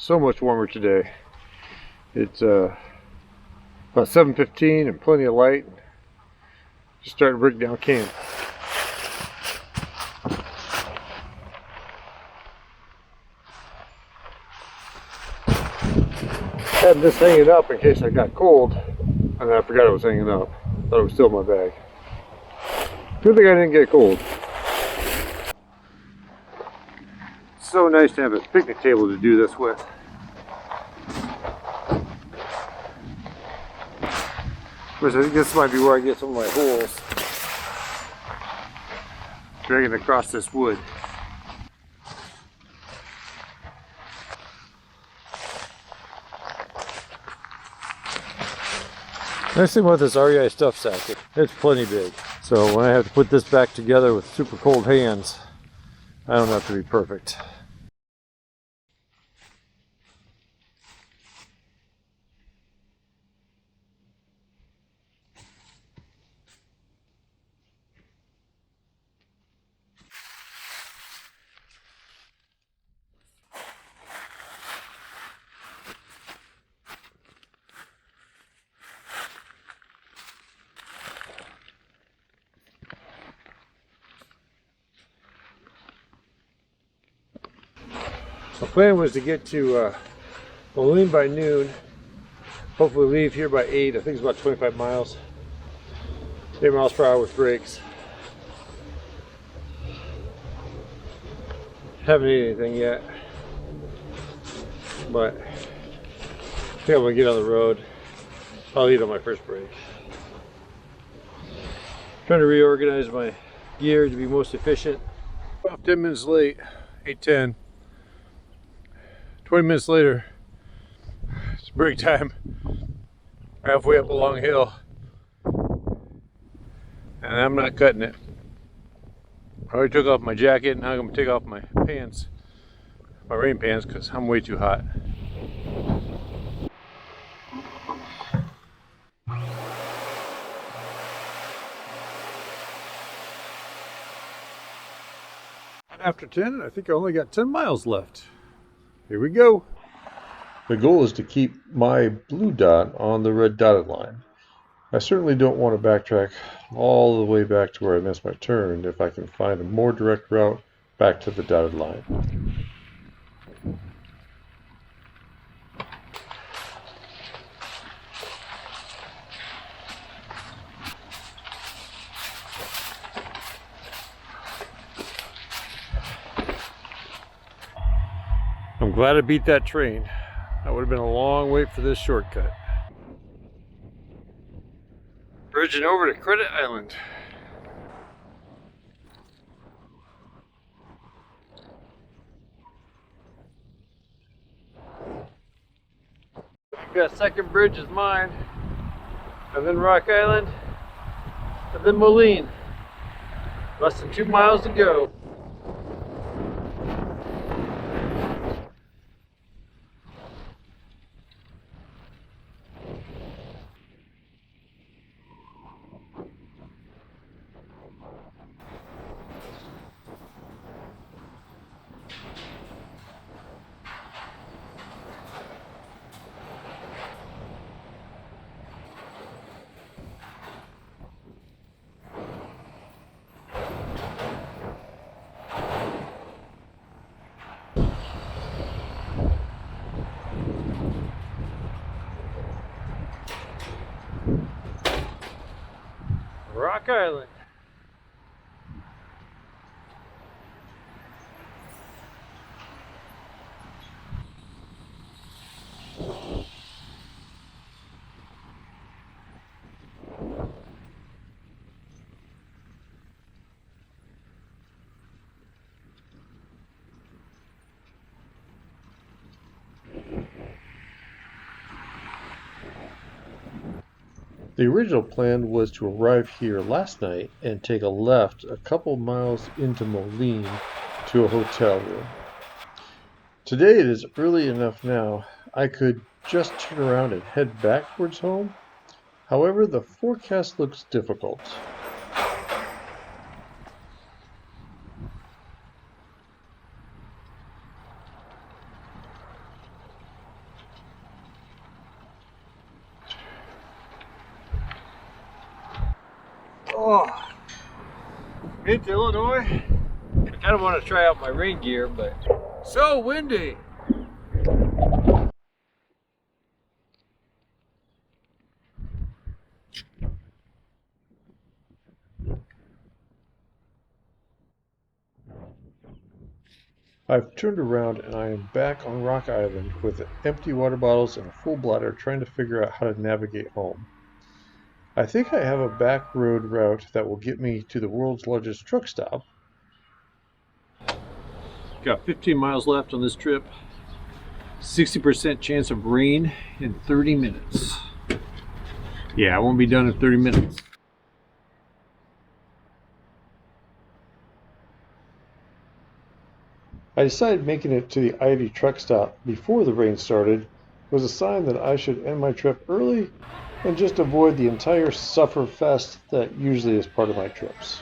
So much warmer today. It's about 7:15 and plenty of light. Just starting to break down camp. Had this hanging up in case I got cold, and then I forgot it was hanging up. Thought it was still in my bag. Good thing I didn't get cold. It's so nice to have a picnic table to do this with. Which I think this might be where I get some of my holes. Dragging across this wood. Nice thing about this REI stuff sack, it's plenty big. So when I have to put this back together with super cold hands, I don't have to be perfect. My plan was to get to Moline by noon, hopefully leave here by 8. I think it's about 25 miles. 8 miles per hour with brakes. Haven't eaten anything yet, but I think I'm gonna get on the road. I'll eat on my first break. Trying to reorganize my gear to be most efficient. About 10 minutes late, 8:10. 20 minutes later, it's break time. Halfway up a long hill, and I'm not cutting it. I already took off my jacket, now I'm going to take off my pants, my rain pants, because I'm way too hot. After 10, I think I only got 10 miles left. Here we go. The goal is to keep my blue dot on the red dotted line. I certainly don't want to backtrack all the way back to where I missed my turn if I can find a more direct route back to the dotted line. I'm glad I beat that train. That would have been a long wait for this shortcut. Bridging over to Credit Island. Got second bridge is mine, and then Rock Island, and then Moline. Less than 2 miles to go. Rock Island. The original plan was to arrive here last night and take a left a couple miles into Moline to a hotel room. Today it is early enough now I could just turn around and head back towards home. However, the forecast looks difficult. Oh, into Illinois. I kind of want to try out my rain gear, but so windy. I've turned around and I am back on Rock Island with empty water bottles and a full bladder trying to figure out how to navigate home. I think I have a back road route that will get me to the world's largest truck stop. Got 15 miles left on this trip. 60% chance of rain in 30 minutes. Yeah, I won't be done in 30 minutes. I decided making it to the ADT truck stop before the rain started was a sign that I should end my trip early and just avoid the entire suffer fest that usually is part of my trips.